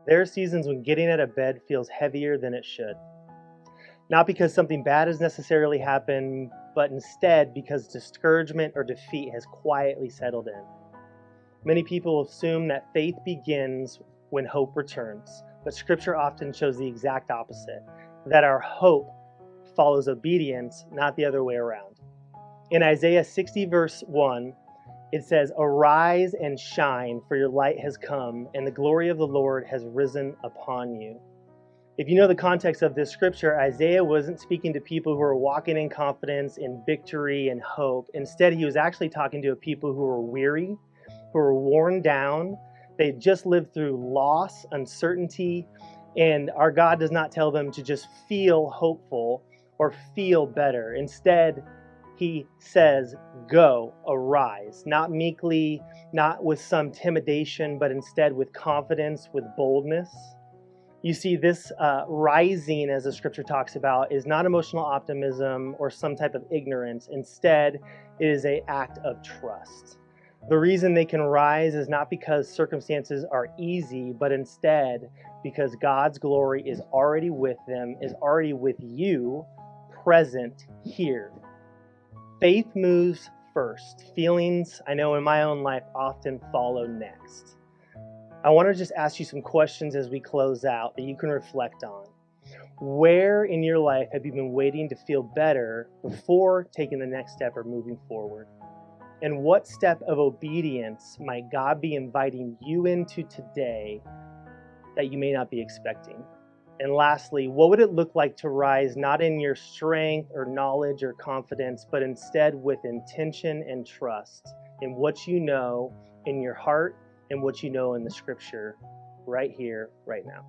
There are seasons when getting out of bed feels heavier than it should. Not because something bad has necessarily happened, but instead because discouragement or defeat has quietly settled in. Many people assume that faith begins when hope returns, but Scripture often shows the exact opposite, that our hope follows obedience, not the other way around. In Isaiah 60, verse 1, it says, "Arise and shine, for your light has come, and the glory of the Lord has risen upon you." If you know the context of this scripture, Isaiah wasn't speaking to people who were walking in confidence, in victory, and hope. Instead, he was actually talking to people who were weary, who were worn down. They had just lived through loss, uncertainty, and our God does not tell them to just feel hopeful or feel better. Instead, he says, "Go, arise," not meekly, not with some intimidation, but instead with confidence, with boldness. You see, this rising, as the scripture talks about, is not emotional optimism or some type of ignorance. Instead, it is an act of trust. The reason they can rise is not because circumstances are easy, but instead because God's glory is already with them, is already with you, present here. Faith moves first. Feelings, I know in my own life, often follow next. I want to just ask you some questions as we close out that you can reflect on. Where in your life have you been waiting to feel better before taking the next step or moving forward? And what step of obedience might God be inviting you into today that you may not be expecting? And lastly, what would it look like to rise not in your strength or knowledge or confidence, but instead with intention and trust in what you know in your heart and what you know in the scripture right here, right now?